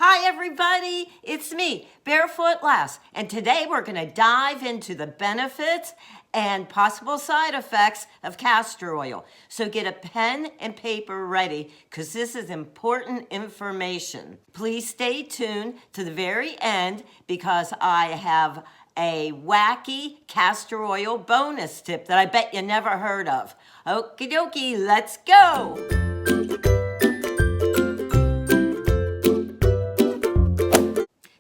Hi everybody, it's me, Barefoot Lass, and today we're going to dive into the benefits and possible side effects of castor oil. So get a pen and paper ready because this is important information. Please stay tuned to the very end because I have a wacky castor oil bonus tip that I bet you never heard of. Okie dokie, let's go!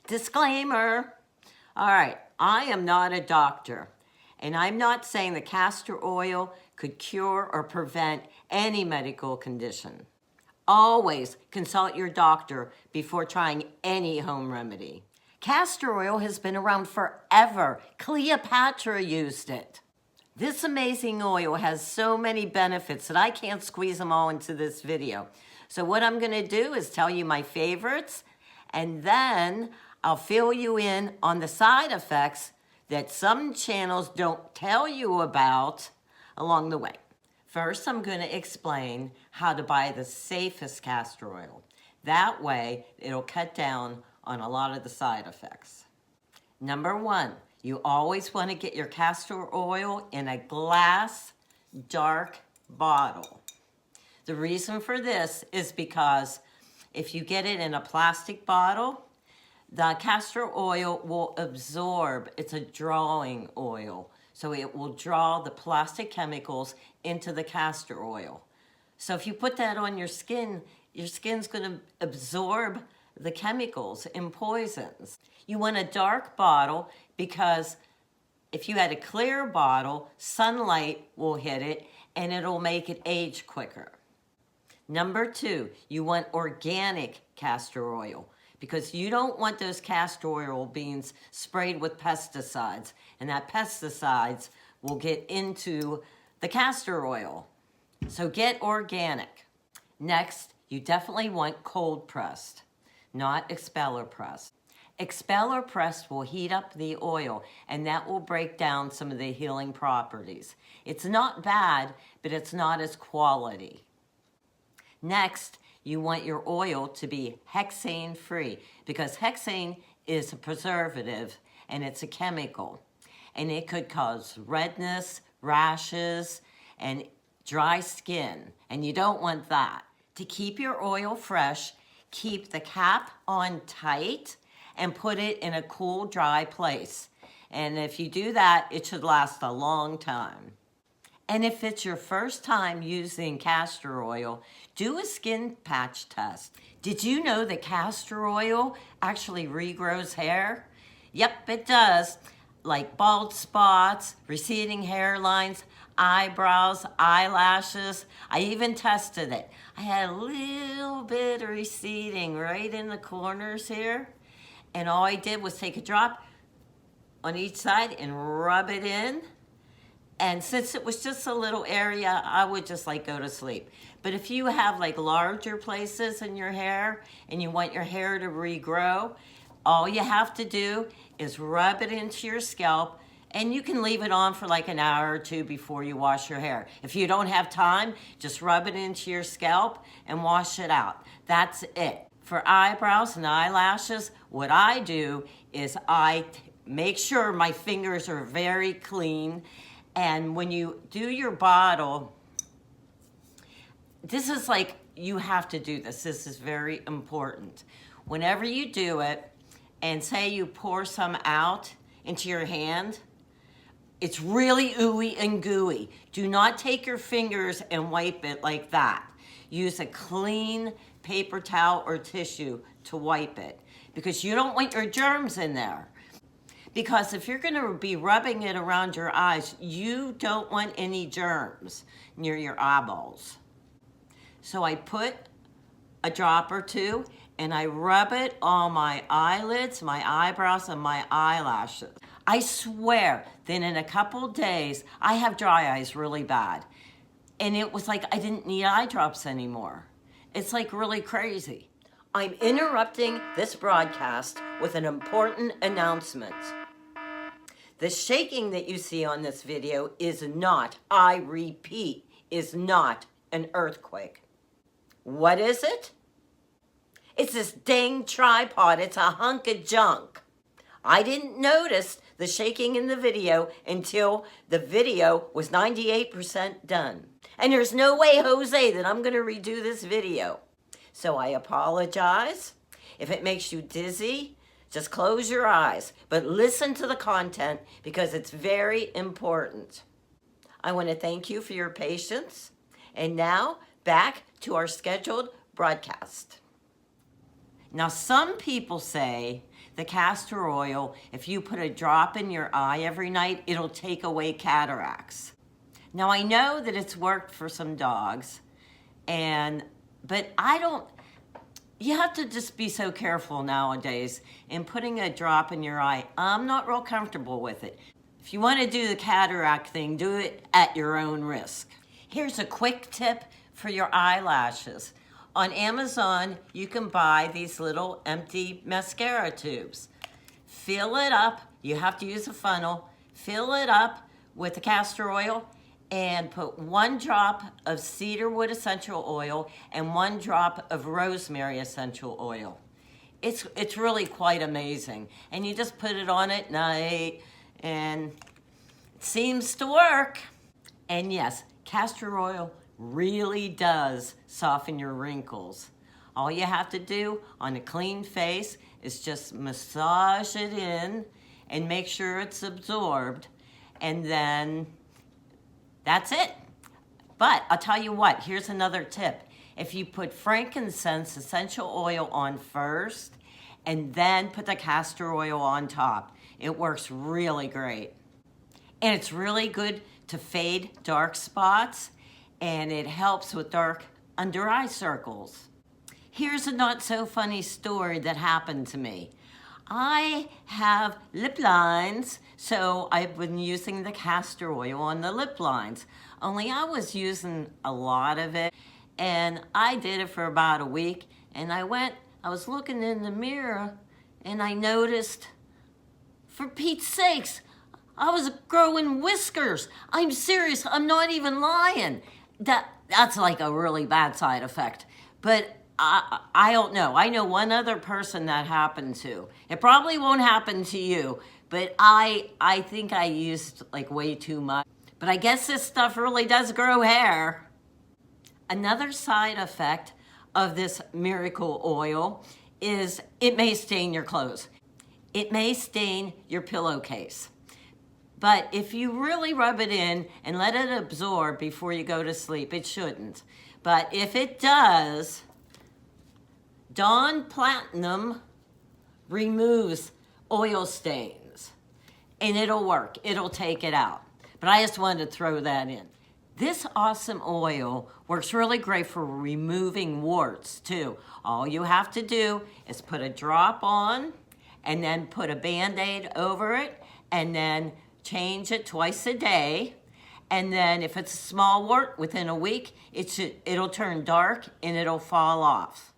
Disclaimer. All right, I am not a doctor, and I'm not saying that castor oil could cure or prevent any medical condition. Always consult your doctor before trying any home remedy. Castor oil has been around forever. Cleopatra used it. This amazing oil has so many benefits that I can't squeeze them all into this video. So what I'm going to do is tell you my favorites, and then I'll fill you in on the side effects that some channels don't tell you about along the way. First, I'm going to explain how to buy the safest castor oil. That way, it'll cut down on a lot of the side effects. Number one, you always want to get your castor oil in a glass, dark bottle. The reason for this is because if you get it in a plastic bottle, the castor oil will absorb. It's a drawing oil. So it will draw the plastic chemicals into the castor oil. So if you put that on your skin's going to absorb the chemicals and poisons. You want a dark bottle because if you had a clear bottle, sunlight will hit it and it'll make it age quicker. Number two, you want organic castor oil, because you don't want those castor oil beans sprayed with pesticides, and that pesticides will get into the castor oil. So get organic. Next, you definitely want cold pressed, not expeller pressed. Expeller pressed will heat up the oil, and that will break down some of the healing properties. It's not bad, but it's not as quality. Next, you want your oil to be hexane free, because hexane is a preservative and it's a chemical, and it could cause redness, rashes, and dry skin, and you don't want that. To keep your oil fresh, keep the cap on tight and put it in a cool, dry place. And if you do that, it should last a long time. And if it's your first time using castor oil, do a skin patch test. Did you know that castor oil actually regrows hair? Yep, it does. Like bald spots, receding hairlines, eyebrows, eyelashes. I even tested it. I had a little bit of receding right in the corners here. And all I did was take a drop on each side and rub it in. And since it was just a little area, I would just go to sleep. But if you have larger places in your hair and you want your hair to regrow, all you have to do is rub it into your scalp, and you can leave it on for an hour or two before you wash your hair. If you don't have time, just rub it into your scalp and wash it out. That's it. For eyebrows and eyelashes, what I do is I make sure my fingers are very clean. And when you do your bottle, this is you have to do this. This is very important. Whenever you do it, and say you pour some out into your hand, it's really ooey and gooey. Do not take your fingers and wipe it like that. Use a clean paper towel or tissue to wipe it, because you don't want your germs in there. Because if you're going to be rubbing it around your eyes, you don't want any germs near your eyeballs. So I put a drop or two, and I rub it on my eyelids, my eyebrows, and my eyelashes. I swear that in a couple days, I have dry eyes really bad. And it was I didn't need eye drops anymore. It's really crazy. I'm interrupting this broadcast with an important announcement. The shaking that you see on this video is not, I repeat, is not an earthquake. What is it? It's this dang tripod. It's a hunk of junk. I didn't notice the shaking in the video until the video was 98% done. And there's no way, Jose, that I'm going to redo this video. So I apologize. If it makes you dizzy, just close your eyes. But listen to the content because it's very important. I want to thank you for your patience. And now, back to our scheduled broadcast. Now, some people say the castor oil, if you put a drop in your eye every night, it'll take away cataracts. Now, I know that it's worked for some dogs, but you have to just be so careful nowadays in putting a drop in your eye. I'm not real comfortable with it. If you want to do the cataract thing, do it at your own risk. Here's a quick tip for your eyelashes. On Amazon, you can buy these little empty mascara tubes. Fill it up. You have to use a funnel. Fill it up with the castor oil and put 1 drop of cedarwood essential oil and 1 drop of rosemary essential oil. It's really quite amazing. And you just put it on at night and it seems to work. And yes, castor oil really does soften your wrinkles. All you have to do on a clean face is just massage it in and make sure it's absorbed, and then that's it. But I'll tell you what, here's another tip. If you put frankincense essential oil on first and then put the castor oil on top, it works really great. And it's really good to fade dark spots, and it helps with dark under eye circles. Here's a not so funny story that happened to me. I have lip lines, so I've been using the castor oil on the lip lines. Only I was using a lot of it, and I did it for about a week, and I was looking in the mirror, and I noticed, for Pete's sakes, I was growing whiskers. I'm serious, I'm not even lying. That's like a really bad side effect. But I don't know. I know one other person that happened to. It probably won't happen to you, but I think I used like way too much. But I guess this stuff really does grow hair. Another side effect of this miracle oil is it may stain your clothes. It may stain your pillowcase. But if you really rub it in and let it absorb before you go to sleep, it shouldn't. But if it does, Dawn Platinum removes oil stains, and it'll work. It'll take it out. But I just wanted to throw that in. This awesome oil works really great for removing warts too. All you have to do is put a drop on and then put a Band-Aid over it and then change it twice a day. And then if it's a small wart, within a week, it'll turn dark and it'll fall off.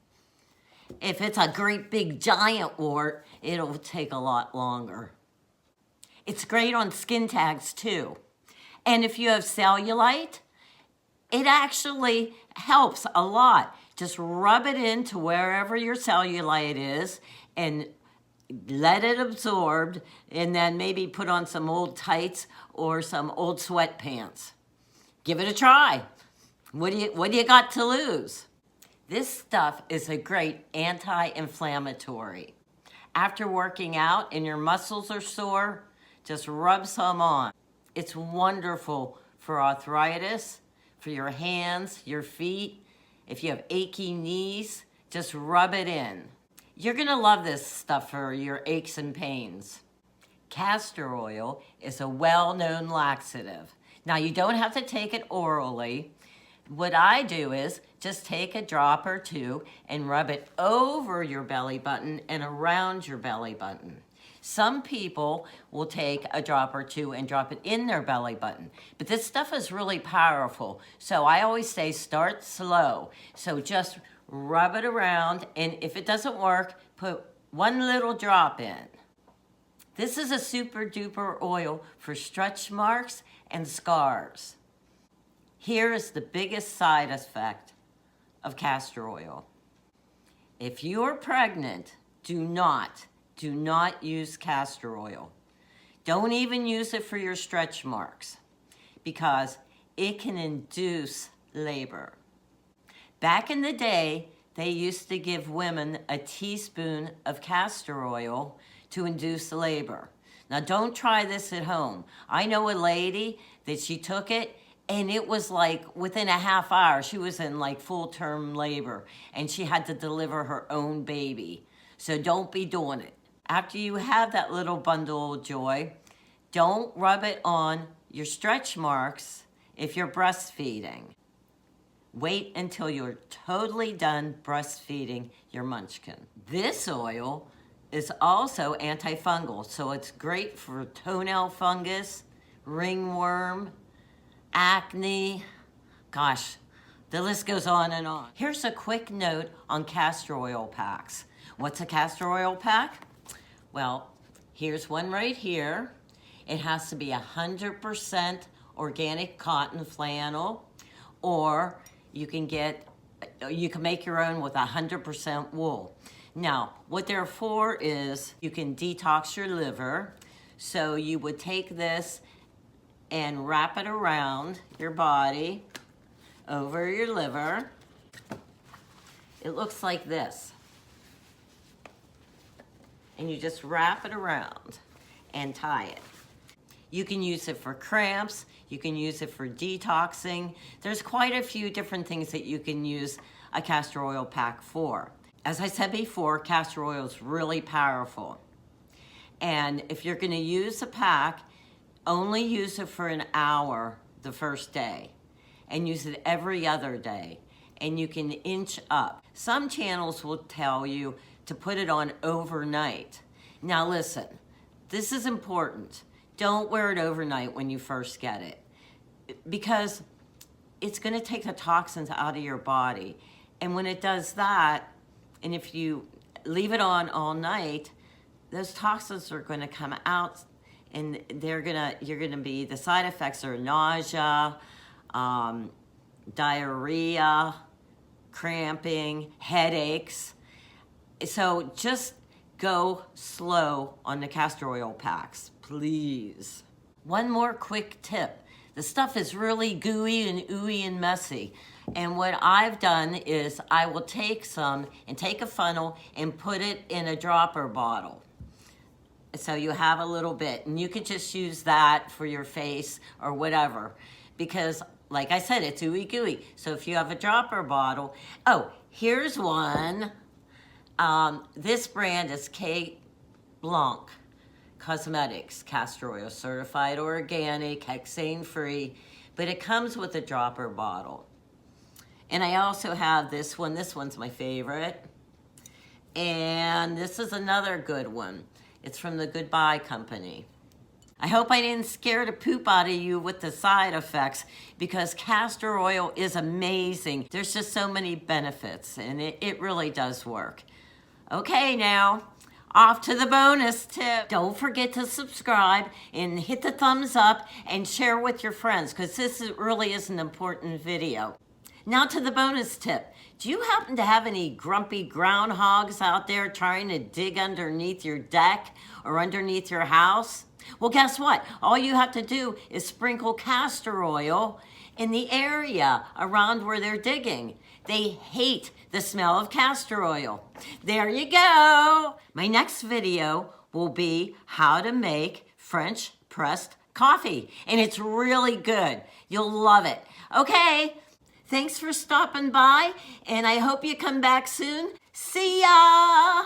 If it's a great big giant wart, it'll take a lot longer. It's great on skin tags too. And if you have cellulite, it actually helps a lot. Just rub it into wherever your cellulite is and let it absorb, and then maybe put on some old tights or some old sweatpants. Give it a try. What do you got to lose? This stuff is a great anti-inflammatory. After working out and your muscles are sore, just rub some on. It's wonderful for arthritis, for your hands, your feet. If you have achy knees, just rub it in. You're gonna love this stuff for your aches and pains. Castor oil is a well-known laxative. Now, you don't have to take it orally. What I do is just take a drop or two and rub it over your belly button and around your belly button. Some people will take a drop or two and drop it in their belly button. But this stuff is really powerful. So I always say start slow. So just rub it around, and if it doesn't work, put 1 little drop in. This is a super duper oil for stretch marks and scars. Here is the biggest side effect of castor oil. If you're pregnant, do not use castor oil. Don't even use it for your stretch marks because it can induce labor. Back in the day, they used to give women a teaspoon of castor oil to induce labor. Now, don't try this at home. I know a lady that she took it, and it was like within a half hour, she was in like full-term labor, and she had to deliver her own baby. So don't be doing it. After you have that little bundle of joy, don't rub it on your stretch marks if you're breastfeeding. Wait until you're totally done breastfeeding your munchkin. This oil is also antifungal, so it's great for toenail fungus, ringworm, acne. Gosh, the list goes on and on. Here's a quick note on castor oil packs. What's a castor oil pack? Well, here's one right here. It has to be 100% organic cotton flannel, or you can make your own with 100% wool. Now, what they're for is you can detox your liver. So you would take this and wrap it around your body, over your liver. It looks like this. And you just wrap it around and tie it. You can use it for cramps. You can use it for detoxing. There's quite a few different things that you can use a castor oil pack for. As I said before, castor oil is really powerful. And if you're gonna use a pack, only use it for an hour the first day and use it every other day. And you can inch up. Some channels will tell you to put it on overnight. Now listen, this is important. Don't wear it overnight when you first get it because it's gonna take the toxins out of your body. And when it does that, and if you leave it on all night, those toxins are gonna come out and the side effects are nausea, diarrhea, cramping, headaches. So just go slow on the castor oil packs, please. One more quick tip. The stuff is really gooey and ooey and messy. And what I've done is I will take some and take a funnel and put it in a dropper bottle. So you have a little bit, and you can just use that for your face or whatever. Because like I said, it's ooey gooey. So if you have a dropper bottle, oh, here's one. This brand is Kate Blanc Cosmetics, castor oil, certified organic, hexane-free, but it comes with a dropper bottle. And I also have this one. This one's my favorite. And this is another good one. It's from the Goodbye Company. I hope I didn't scare the poop out of you with the side effects because castor oil is amazing. There's just so many benefits and it really does work. Okay, now off to the bonus tip. Don't forget to subscribe and hit the thumbs up and share with your friends because this really is an important video. Now to the bonus tip. Do you happen to have any grumpy groundhogs out there trying to dig underneath your deck or underneath your house? Well, guess what? All you have to do is sprinkle castor oil in the area around where they're digging. They hate the smell of castor oil. There you go. My next video will be how to make French pressed coffee, and it's really good. You'll love it. Okay. Thanks for stopping by, and I hope you come back soon. See ya!